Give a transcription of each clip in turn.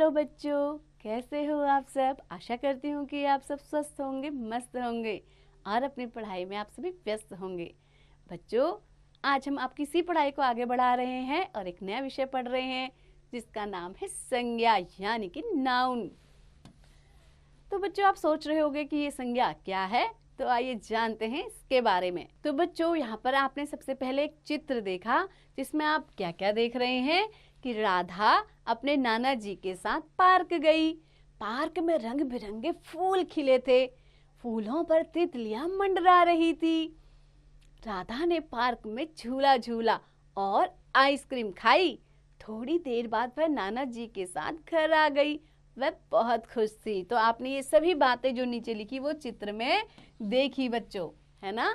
Hello बच्चों, कैसे हो आप सब। आशा करती हूँ कि आप सब स्वस्थ होंगे, मस्त होंगे और अपनी पढ़ाई में आप सभी व्यस्त होंगे। बच्चों, आज हम आपकी इसी पढ़ाई को आगे बढ़ा रहे हैं और एक नया विषय पढ़ रहे हैं जिसका नाम है संज्ञा यानी कि नाउन। तो बच्चों, आप सोच रहे होंगे कि ये संज्ञा क्या है, तो आइए जानते हैं इसके बारे में। तो बच्चों, यहाँ पर आपने सबसे पहले एक चित्र देखा जिसमें आप क्या क्या देख रहे हैं कि राधा अपने नाना जी के साथ पार्क गई। पार्क में रंग बिरंगे फूल खिले थे, फूलों पर तितलियां मंडरा रही थी। राधा ने पार्क में झूला झूला और आइसक्रीम खाई। थोड़ी देर बाद वह नाना जी के साथ घर आ गई। वह बहुत खुश थी। तो आपने ये सभी बातें जो नीचे लिखी वो चित्र में देखी बच्चों, है ना।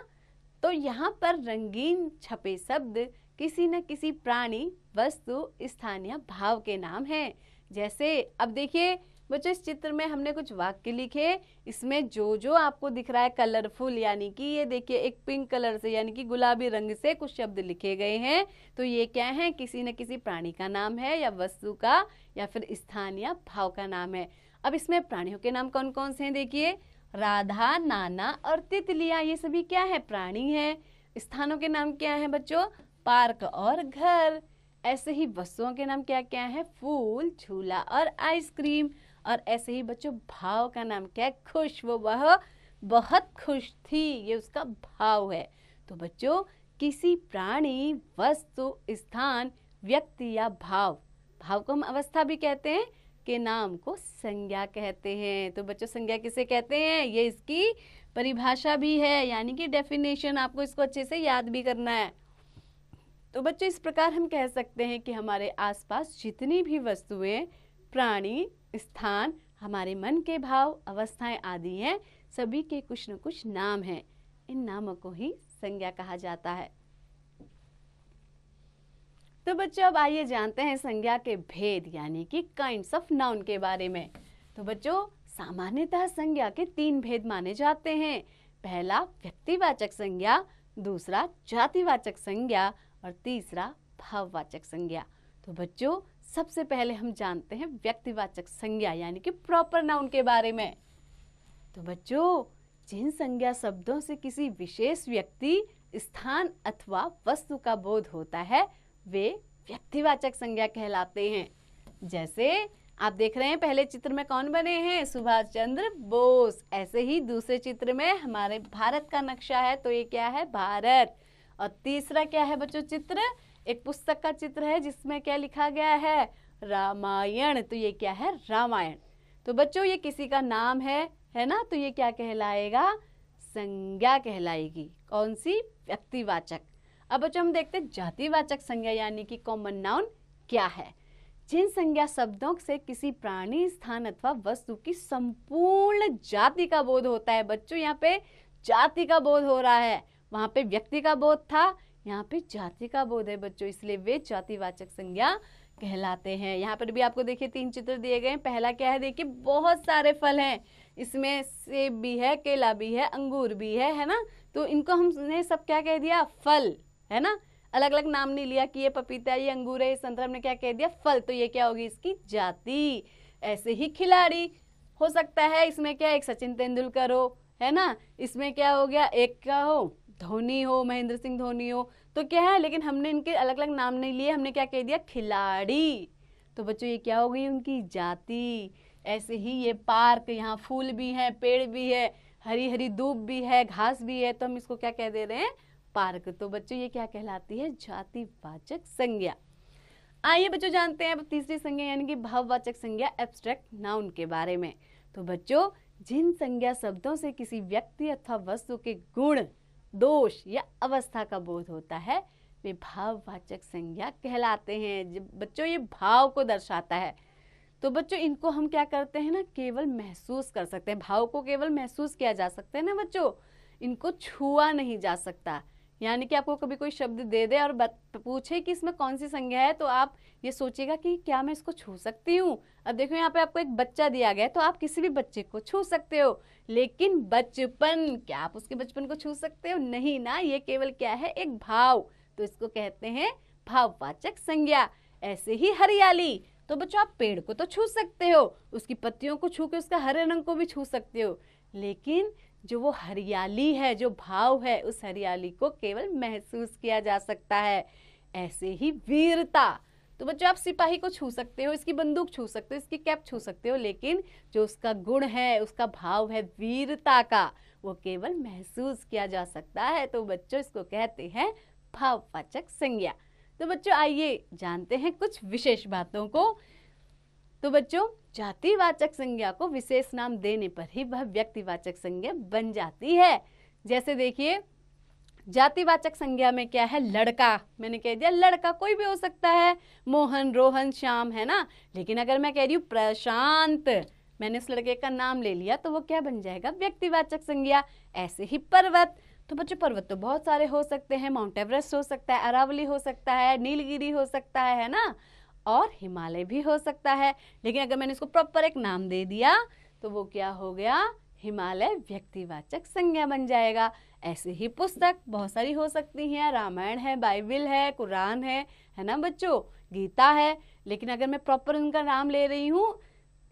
तो यहाँ पर रंगीन छपे शब्द किसी न किसी प्राणी, वस्तु, स्थानीय भाव के नाम हैं। जैसे अब देखिए बच्चों, इस चित्र में हमने कुछ वाक्य लिखे। इसमें जो जो आपको दिख रहा है कलरफुल, यानी कि ये देखिए एक पिंक कलर से यानी कि गुलाबी रंग से कुछ शब्द लिखे गए हैं। तो ये क्या है, किसी न किसी प्राणी का नाम है या वस्तु का या फिर स्थानीय भाव का नाम है। अब इसमें प्राणियों के नाम कौन कौन से हैं देखिए, राधा, नाना और तितलियां, ये सभी क्या है, प्राणी है। स्थानों के नाम क्या है बच्चों, पार्क और घर। ऐसे ही वस्तुओं के नाम क्या क्या है, फूल, झूला और आइसक्रीम। और ऐसे ही बच्चों भाव का नाम क्या है, खुश, वह बहुत खुश थी, ये उसका भाव है। तो बच्चों, किसी प्राणी, वस्तु, स्थान, व्यक्ति या भाव को हम अवस्था भी कहते हैं, के नाम को संज्ञा कहते हैं। तो बच्चों, संज्ञा किसे कहते हैं, ये इसकी परिभाषा भी है, यानी कि डेफिनेशन। आपको इसको अच्छे से याद भी करना है। तो बच्चों, इस प्रकार हम कह सकते हैं कि हमारे आसपास जितनी भी वस्तुएं, प्राणी, स्थान, हमारे मन के भाव, अवस्थाएं आदि हैं, सभी के कुछ न कुछ नाम हैं। इन नामों को ही संज्ञा कहा जाता है। तो बच्चों, अब आइए जानते हैं संज्ञा के भेद यानी कि काइंड्स ऑफ नाउन के बारे में। तो बच्चों, सामान्यतः संज्ञा के 3 भेद माने जाते हैं। पहला व्यक्तिवाचक संज्ञा, दूसरा जातिवाचक संज्ञा और तीसरा भाववाचक संज्ञा। तो बच्चों, सबसे पहले हम जानते हैं व्यक्तिवाचक संज्ञा यानी कि प्रॉपर नाउन के बारे में। तो बच्चों, जिन संज्ञा शब्दों से किसी विशेष व्यक्ति, स्थान अथवा वस्तु का बोध होता है वे व्यक्तिवाचक संज्ञा कहलाते हैं। जैसे आप देख रहे हैं पहले चित्र में कौन बने हैं, सुभाष चंद्र बोस। ऐसे ही दूसरे चित्र में हमारे भारत का नक्शा है, तो ये क्या है, भारत। और तीसरा क्या है बच्चों, चित्र एक पुस्तक का चित्र है जिसमें क्या लिखा गया है, रामायण। तो ये क्या है, रामायण। तो बच्चों, ये किसी का नाम है ना, तो ये क्या कहलाएगा, संज्ञा कहलाएगी। कौन सी, व्यक्तिवाचक। अब बच्चों, हम देखते हैं जातिवाचक संज्ञा यानी कि कॉमन नाउन क्या है। जिन संज्ञा शब्दों से किसी प्राणी, स्थान अथवा वस्तु की संपूर्ण जाति का बोध होता है। बच्चों, यहाँ पे जाति का बोध हो रहा है, वहां पे व्यक्ति का बोध था, यहाँ पे जाति का बोध है बच्चों, इसलिए वे जातिवाचक संज्ञा कहलाते हैं। यहाँ पर भी आपको देखिए 3 चित्र दिए गए हैं। पहला क्या है, देखिए बहुत सारे फल हैं, इसमें सेब भी है, केला भी है, अंगूर भी है ना। तो इनको हमने सब क्या कह दिया, फल, है ना। अलग अलग नाम नहीं लिया कि ये पपीता, ये अंगूर है, ये संतरा, हमने क्या कह दिया, फल। तो ये क्या होगी, इसकी जाति। ऐसे ही खिलाड़ी हो सकता है, इसमें क्या, एक सचिन तेंदुलकर हो, है ना। इसमें क्या हो गया, एक क्या हो, धोनी हो, महेंद्र सिंह धोनी हो। तो क्या है, लेकिन हमने इनके अलग अलग नाम नहीं लिए, हमने क्या कह दिया, खिलाड़ी। तो बच्चों, ये क्या हो गई, उनकी जाति। ऐसे ही ये पार्क, यहाँ फूल भी है, पेड़ भी है, हरी हरी धूप भी है, घास भी है, तो हम इसको क्या कह दे रहे हैं, पार्क। तो बच्चों, ये क्या कहलाती है, जातिवाचक संज्ञा। आइए बच्चों, जानते हैं अब तीसरी संज्ञा यानी कि भाववाचक संज्ञा, एब्स्ट्रैक्ट नाउन के बारे में। तो बच्चों, जिन संज्ञा शब्दों से किसी व्यक्ति अथवा वस्तु के गुण, दोष या अवस्था का बोध होता है वे भाववाचक संज्ञा कहलाते हैं। बच्चों, ये भाव को दर्शाता है। तो बच्चों, इनको हम क्या करते हैं ना, केवल महसूस कर सकते हैं। भाव को केवल महसूस किया जा सकता है ना बच्चों, इनको छुआ नहीं जा सकता। यानी कि आपको कभी कोई शब्द दे दे और पूछे कि इसमें कौन सी संज्ञा है, तो आप ये सोचेगा कि क्या मैं इसको छू सकती हूँ। अब देखो यहाँ पे आपको एक बच्चा दिया गया है, तो आप किसी भी बच्चे को छू सकते हो, लेकिन बचपन, क्या आप उसके बचपन को छू सकते हो, नहीं ना। ये केवल क्या है, एक भाव। तो इसको कहते हैं भाववाचक संज्ञा। ऐसे ही हरियाली, तो बच्चों आप पेड़ को तो छू सकते हो, उसकी पत्तियों को छू के उसका हरे रंग को भी छू सकते हो, लेकिन जो वो हरियाली है, जो भाव है, उस हरियाली को केवल महसूस किया जा सकता है। ऐसे ही वीरता, तो बच्चों आप सिपाही को छू सकते हो, इसकी बंदूक छू सकते हो, इसकी कैप छू सकते हो, लेकिन जो उसका गुण है, उसका भाव है वीरता का, वो केवल महसूस किया जा सकता है। तो बच्चों इसको कहते हैं भाववाचक संज्ञा। तो बच्चों आइए जानते हैं कुछ विशेष बातों को। तो बच्चों जातिवाचक संज्ञा को विशेष नाम देने पर ही वह व्यक्तिवाचक संज्ञा बन जाती है। जैसे देखिए जातिवाचक संज्ञा में क्या है, लड़का, मैंने कह दिया लड़का कोई भी हो सकता है, मोहन, रोहन, श्याम, है ना। लेकिन अगर मैं कह रही हूँ प्रशांत, मैंने उस लड़के का नाम ले लिया, तो वो क्या बन जाएगा, व्यक्तिवाचक संज्ञा। ऐसे ही पर्वत, तो बच्चों पर्वत तो बहुत सारे हो सकते हैं, माउंट एवरेस्ट हो सकता है, अरावली हो सकता है, नीलगिरी हो सकता है ना, और हिमालय भी हो सकता है। लेकिन अगर मैंने इसको प्रॉपर एक नाम दे दिया तो वो क्या हो गया, हिमालय व्यक्तिवाचक संज्ञा बन जाएगा। ऐसे ही पुस्तक बहुत सारी हो सकती हैं, रामायण है, बाइबल है, कुरान है ना बच्चों, गीता है। लेकिन अगर मैं प्रॉपर उनका नाम ले रही हूँ,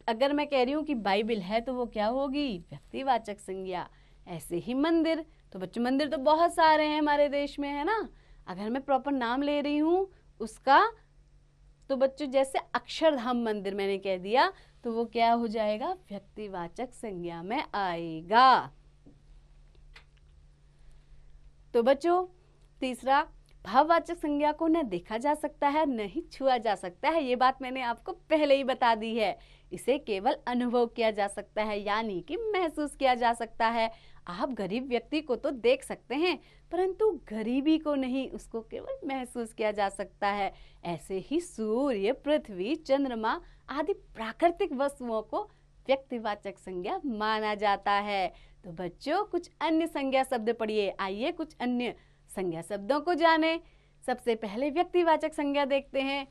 अगर मैं कह रही हूँ कि बाइबल है, तो वो क्या होगी, व्यक्तिवाचक संज्ञा। ऐसे ही मंदिर, तो बच्चों मंदिर तो बहुत सारे हैं हमारे देश में, है ना। अगर मैं प्रॉपर नाम ले रही हूँ उसका, तो बच्चों जैसे अक्षरधाम मंदिर मैंने कह दिया, तो वो क्या हो जाएगा, व्यक्तिवाचक संज्ञा में आएगा। तो बच्चों तीसरा, भाववाचक संज्ञा को न देखा जा सकता है न ही छुआ जा सकता है। ये बात मैंने आपको पहले ही बता दी है। इसे केवल अनुभव किया जा सकता है, यानी कि महसूस किया जा सकता है। आप गरीब व्यक्ति को तो देख सकते हैं, परंतु गरीबी को नहीं, उसको केवल महसूस किया जा सकता है। ऐसे ही सूर्य, पृथ्वी, चंद्रमा आदि प्राकृतिक वस्तुओं को व्यक्तिवाचक संज्ञा माना जाता है। तो बच्चों कुछ अन्य संज्ञा शब्द पढ़िए। आइए कुछ अन्य संज्ञा शब्दों को जाने। सबसे पहले व्यक्तिवाचक संज्ञा देखते हैं।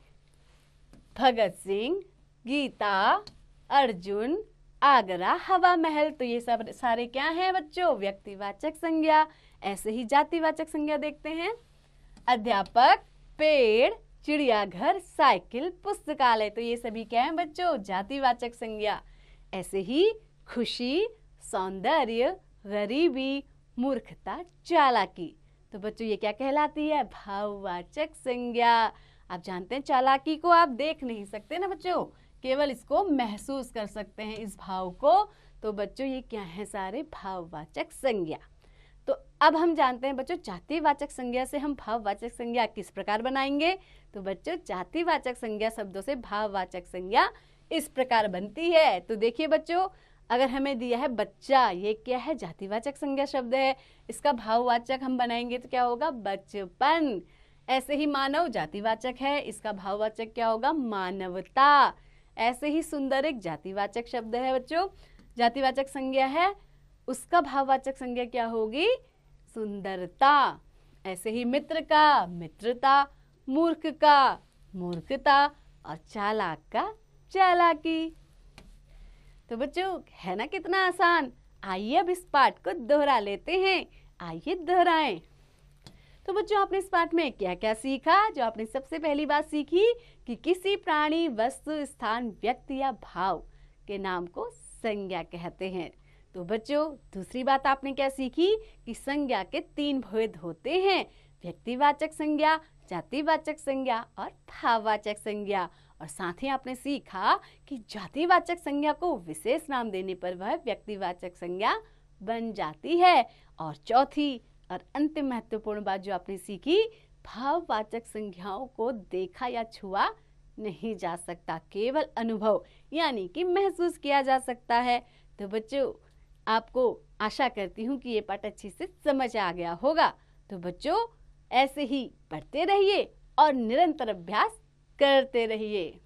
भगत सिंह, गीता, अर्जुन, आगरा, हवा महल, तो ये सब सारे क्या हैं बच्चों, व्यक्तिवाचक संज्ञा। ऐसे ही जातिवाचक संज्ञा देखते हैं। अध्यापक, पेड़, चिड़ियाघर, साइकिल, पुस्तकालय, तो ये सभी क्या हैं बच्चों, जातिवाचक संज्ञा। ऐसे ही खुशी, सौंदर्य, गरीबी, मूर्खता, चालाकी, तो बच्चों ये क्या कहलाती है, भाववाचक संज्ञा। आप जानते हैं चालाकी को आप देख नहीं सकते ना बच्चों, केवल इसको महसूस कर सकते हैं, इस भाव को। तो बच्चों ये क्या है, सारे भाववाचक संज्ञा। तो अब हम जानते हैं बच्चों जातिवाचक संज्ञा से हम भाववाचक संज्ञा किस प्रकार बनाएंगे। तो बच्चों जातिवाचक संज्ञा शब्दों से भाववाचक संज्ञा इस प्रकार बनती है। तो देखिए बच्चों, अगर हमें दिया है बच्चा, ये क्या है, जातिवाचक संज्ञा शब्द है, इसका भाववाचक हम बनाएंगे तो क्या होगा, बचपन। ऐसे ही मानव जातिवाचक है, इसका भाववाचक क्या होगा, मानवता। ऐसे ही सुंदर एक जातिवाचक शब्द है बच्चों, जातिवाचक संज्ञा है, उसका भाववाचक संज्ञा क्या होगी, सुंदरता। ऐसे ही मित्र का मित्रता, मूर्ख का मूर्खता, और चालाक का चालाकी। तो बच्चों है ना कितना आसान। आइए अब इस पाठ को दोहरा लेते हैं। आइए दोहराएं। तो बच्चों आपने इस पाठ में क्या क्या सीखा। जो आपने सबसे पहली बात सीखी कि किसी प्राणी, वस्तु, स्थान, व्यक्ति या भाव के नाम को संज्ञा कहते हैं। तो बच्चों दूसरी बात आपने क्या सीखी कि संज्ञा के 3 भेद होते हैं, व्यक्तिवाचक संज्ञा, जातिवाचक संज्ञा और भाववाचक संज्ञा। और साथ ही आपने सीखा कि जातिवाचक संज्ञा को विशेष नाम देने पर वह व्यक्तिवाचक संज्ञा बन जाती है। और चौथी और अंतिम महत्वपूर्ण बात जो आपने सीखी, भाववाचक संज्ञाओं को देखा या छुआ नहीं जा सकता, केवल अनुभव यानी कि महसूस किया जा सकता है। तो बच्चों आपको आशा करती हूँ कि ये पाठ अच्छी से समझ आ गया होगा। तो बच्चों ऐसे ही पढ़ते रहिए और निरंतर अभ्यास करते रहिए।